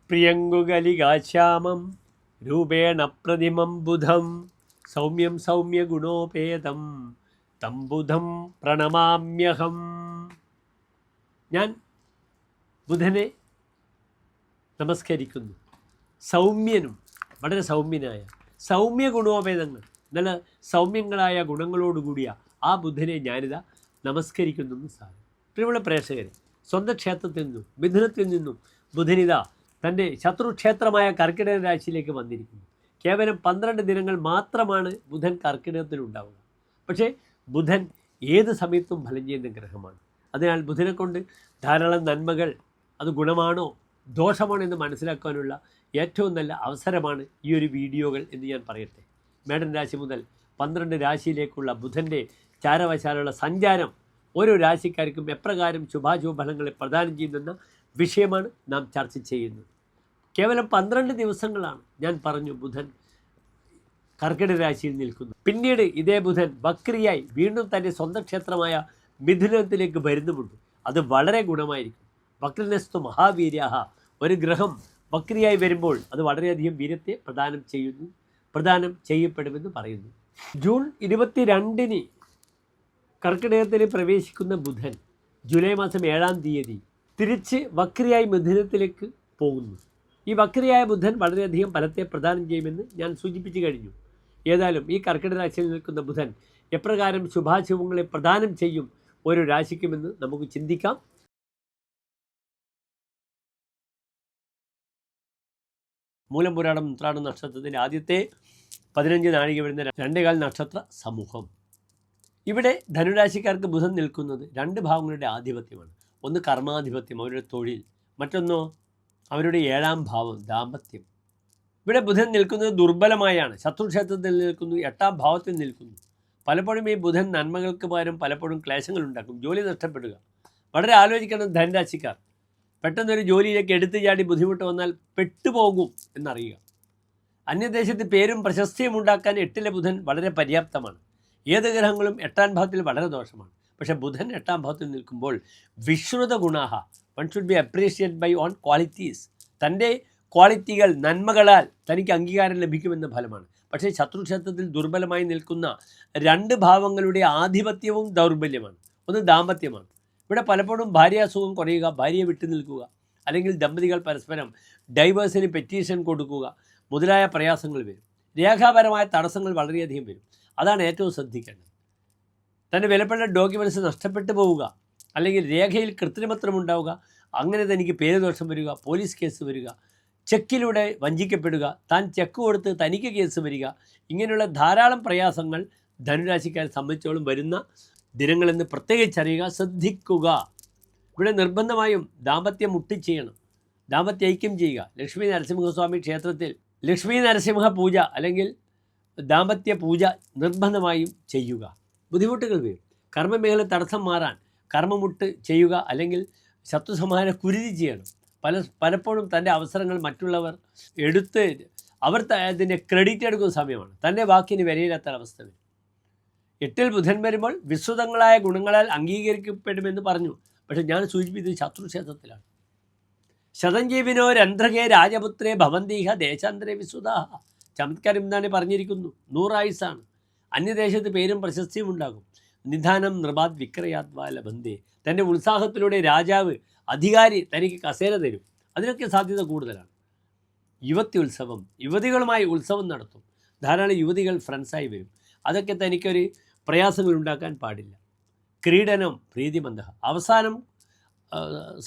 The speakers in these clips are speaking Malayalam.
പ്രിയങ്കുകലികാശ്യാമം രൂപേണ പ്രതിമം ബുധം സൗമ്യം സൗമ്യഗുണോപേതം തം ബുധം പ്രണമാമ്യഹം. ഞാൻ ബുധനെ നമസ്കരിക്കുന്നു. സൗമ്യനും വളരെ സൗമ്യനായ സൗമ്യ ഗുണോപേതങ്ങൾ, നല്ല സൗമ്യങ്ങളായ ഗുണങ്ങളോടുകൂടിയ ആ ബുധനെ ഞാനിതാ നമസ്കരിക്കുന്നു സാധനം. പ്രിയമുള്ള പ്രേക്ഷകരെ, സ്വന്തം ക്ഷേത്രത്തിൽ നിന്നും മിഥുനത്തിൽ നിന്നും ബുധനിത തൻ്റെ ശത്രുക്ഷേത്രമായ കർക്കിടക രാശിയിലേക്ക് വന്നിരിക്കുന്നു. കേവലം 12 ദിനങ്ങൾ മാത്രമാണ് ബുധൻ കർക്കിടകത്തിലുണ്ടാവുക. പക്ഷേ ബുധൻ ഏത് സമയത്തും ഫലം ചെയ്യുന്ന ഗ്രഹമാണ്. അതിനാൽ ബുധനെ കൊണ്ട് ധാരാളം നന്മകൾ, അത് ഗുണമാണോ ദോഷമാണോ എന്ന് മനസ്സിലാക്കാനുള്ള ഏറ്റവും നല്ല അവസരമാണ് ഈ ഒരു വീഡിയോകൾ എന്ന് ഞാൻ പറയട്ടെ. മേടൻ രാശി മുതൽ 12 രാശിയിലേക്കുള്ള ബുധൻ്റെ ചാരവശാലുള്ള സഞ്ചാരം ഓരോ രാശിക്കാർക്കും എപ്രകാരം ശുഭാശുഭ ഫലങ്ങളെ പ്രദാനം ചെയ്യുന്ന വിഷയമാണ് നാം ചർച്ച ചെയ്യുന്നത്. കേവലം 12 ദിവസങ്ങളാണ് ഞാൻ പറഞ്ഞു ബുധൻ കർക്കിടക രാശിയിൽ നിൽക്കുന്നു. പിന്നീട് ഇതേ ബുധൻ വക്രിയായി വീണ്ടും തൻ്റെ സ്വന്തം ക്ഷേത്രമായ മിഥുനത്തിലേക്ക് വരുന്നുമുണ്ട്. അത് വളരെ ഗുണമായിരിക്കും. വക്രനസ്തു മഹാവീര്യാഹ, ഒരു ഗ്രഹം വക്രിയായി വരുമ്പോൾ അത് വളരെയധികം വീര്യത്തെ പ്രദാനം ചെയ്യപ്പെടുമെന്ന് പറയുന്നു. ജൂൺ 22 കർക്കിടകത്തിൽ പ്രവേശിക്കുന്ന ബുധൻ ജൂലൈ മാസം 7-ാം തീയതി തിരിച്ച് വക്രിയായി മിഥുനത്തിലേക്ക് പോകുന്നു. ഈ വക്രിയായ ബുധൻ വളരെയധികം ഫലത്തെ പ്രദാനം ചെയ്യുമെന്ന് ഞാൻ സൂചിപ്പിച്ചു കഴിഞ്ഞു. ഏതായാലും ഈ കർക്കിടക രാശിയിൽ നിൽക്കുന്ന ബുധൻ എപ്രകാരം ശുഭാശുഭങ്ങളെ പ്രദാനം ചെയ്യും ഓരോ രാശിക്കുമെന്ന് നമുക്ക് ചിന്തിക്കാം. മൂലം പുരാണം ഉത്രാടം നക്ഷത്രത്തിൻ്റെ ആദ്യത്തെ 15 നാഴിക വരുന്ന 2 നക്ഷത്ര സമൂഹം. ഇവിടെ ധനുരാശിക്കാർക്ക് ബുധൻ നിൽക്കുന്നത് 2 ഭാവങ്ങളുടെ ആധിപത്യമാണ്. ഒന്ന് കർമാധിപത്യം, അവരുടെ തൊഴിൽ. മറ്റൊന്നോ അവരുടെ 7-ാം ഭാവം, ദാമ്പത്യം. ഇവിടെ ബുധൻ നിൽക്കുന്നത് ദുർബലമായാണ്. ശത്രുക്ഷേത്രത്തിൽ നിൽക്കുന്നു, 8-ാം ഭാവത്തിൽ നിൽക്കുന്നു. പലപ്പോഴും ഈ ബുധൻ നന്മകൾക്ക് പകരം പലപ്പോഴും ക്ലേശങ്ങൾ ഉണ്ടാക്കും. ജോലി നഷ്ടപ്പെടുക. വളരെ ആലോചിക്കണം ധനുരാശിക്കാർ. പെട്ടെന്നൊരു ജോലിയിലേക്ക് എടുത്തു ചാടി ബുദ്ധിമുട്ട് വന്നാൽ പെട്ടുപോകും എന്നറിയുക. അന്യദേശത്ത് പേരും പ്രശസ്തിയും ഉണ്ടാക്കാൻ 8-ലെ ബുധൻ വളരെ പര്യാപ്തമാണ്. ഏത് ഗ്രഹങ്ങളും 8-ാം ഭാവത്തിൽ വളരെ ദോഷമാണ്. പക്ഷേ ബുധൻ 8-ാം ഭാവത്തിൽ നിൽക്കുമ്പോൾ വിശ്രുത ഗുണാഹ, one should be appreciate by own qualities. തൻ്റെ ക്വാളിറ്റികൾ, നന്മകളാൽ തനിക്ക് അംഗീകാരം ലഭിക്കുമെന്ന ഫലമാണ്. പക്ഷേ ശത്രുക്ഷേത്രത്തിൽ ദുർബലമായി നിൽക്കുന്ന 2 ഭാവങ്ങളുടെ ആധിപത്യവും ദൗർബല്യമാണ്. ഒന്ന് ദാമ്പത്യമാണ്. ഇവിടെ പലപ്പോഴും ഭാര്യാസുഖം കുറയുക, ഭാര്യയെ വിട്ടു നിൽക്കുക, അല്ലെങ്കിൽ ദമ്പതികൾ പരസ്പരം ഡൈവേഴ്സിന് പെറ്റീഷൻ കൊടുക്കുക മുതലായ പ്രയാസങ്ങൾ വരും. രേഖാപരമായ തടസ്സങ്ങൾ വളരെയധികം വരും. അതാണ് ഏറ്റവും ശ്രദ്ധിക്കേണ്ടത്. തൻ്റെ വിലപ്പെട്ട ഡോക്യുമെൻറ്റ്സ് നഷ്ടപ്പെട്ടു പോവുക, അല്ലെങ്കിൽ രേഖയിൽ കൃത്രിമത്വം ഉണ്ടാവുക, അങ്ങനെ തനിക്ക് പേരുദോഷം വരിക, പോലീസ് കേസ് വരിക, ചെക്കിലൂടെ വഞ്ചിക്കപ്പെടുക, താൻ ചെക്ക് കൊടുത്ത് തനിക്ക് കേസ് വരിക, ഇങ്ങനെയുള്ള ധാരാളം പ്രയാസങ്ങൾ ധനുരാശിക്കാരെ സംബന്ധിച്ചോളം വരുന്ന ദിനങ്ങളെന്ന് പ്രത്യേകിച്ചറിയുക, ശ്രദ്ധിക്കുക. ഇവിടെ നിർബന്ധമായും ദാമ്പത്യം മുട്ടിച്ചെയ്യണം, ദാമ്പത്യ ഐക്യം ചെയ്യുക. ലക്ഷ്മി നരസിംഹസ്വാമി ക്ഷേത്രത്തിൽ ലക്ഷ്മി നരസിംഹ പൂജ അല്ലെങ്കിൽ ദാമ്പത്യ പൂജ നിർബന്ധമായും ചെയ്യുക. ബുദ്ധിമുട്ടുകൾ വരും. കർമ്മമേഖല തടസ്സം മാറാൻ കർമ്മമുട്ട് ചെയ്യുക, അല്ലെങ്കിൽ ശത്രുസംഹാര കുരുതി ചെയ്യണം. പലപ്പോഴും തൻ്റെ അവസരങ്ങൾ മറ്റുള്ളവർ എടുത്ത് അവർ അതിൻ്റെ ക്രെഡിറ്റ് എടുക്കുന്ന സമയമാണ്. തൻ്റെ വാക്കിന് വിലയില്ലാത്ത അവസ്ഥ വരും. 8-ൽ ബുധൻ വരുമ്പോൾ വിശ്രുതങ്ങളായ ഗുണങ്ങളാൽ അംഗീകരിക്കപ്പെടുമെന്ന് പറഞ്ഞു. പക്ഷെ ഞാൻ സൂചിപ്പിച്ചത് ശത്രുക്ഷേത്രത്തിലാണ്. ശതഞ്ജീവിനോ രന്ധ്രകേ രാജപുത്രേ ഭവന്തീഹ ദേശാന്തരേ വിശ്രുതാഹ. ചമത്കാരം എന്താണ് പറഞ്ഞിരിക്കുന്നു? 100 ആയുസ്സാണ്. അന്യദേശത്ത് പേരും പ്രശസ്തിയും ഉണ്ടാകും. നിധാനം നൃപാത് വിക്രയാത്വാ ലഭന്തേ. തൻ്റെ ഉത്സാഹത്തിലൂടെ രാജാവ്, അധികാരി തനിക്ക് കസേര തരും. അതിനൊക്കെ സാധ്യത കൂടുതലാണ്. യുവതി ഉത്സവം, യുവതികളുമായി ഉത്സവം നടത്തും. ധാരാളം യുവതികൾ ഫ്രണ്ട്സായി വരും. അതൊക്കെ തനിക്കൊരു പ്രയാസങ്ങൾ ഉണ്ടാക്കാൻ പാടില്ല. ക്രീഡനം പ്രീതിമന്ദ, അവസാനം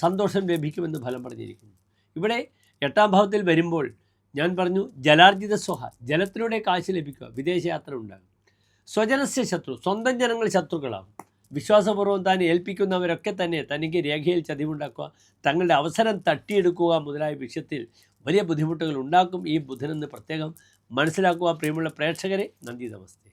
സന്തോഷം ലഭിക്കുമെന്ന് ഫലം പറഞ്ഞിരിക്കുന്നു. ഇവിടെ 8-ാം ഭാവത്തിൽ വരുമ്പോൾ ഞാൻ പറഞ്ഞു ജലാർജിത സ്വഹ, ജലത്തിലൂടെ കാശ് ലഭിക്കുക, വിദേശയാത്ര ഉണ്ടാകും. സ്വജനസ്യ ശത്രു, സ്വന്തം ജനങ്ങൾ ശത്രുക്കളാകും. വിശ്വാസപൂർവ്വം താൻ ഏൽപ്പിക്കുന്നവരൊക്കെ തന്നെ തനിക്ക് രേഖയിൽ ചതിവുണ്ടാക്കുക, തങ്ങളുടെ അവസരം തട്ടിയെടുക്കുക മുതലായ വിഷയത്തിൽ വലിയ ബുദ്ധിമുട്ടുകൾ ഉണ്ടാക്കും ഈ ബുധനെന്ന് പ്രത്യേകം മനസ്സിലാക്കുക. പ്രിയമുള്ള പ്രേക്ഷകരെ, നന്ദി, നമസ്തേ.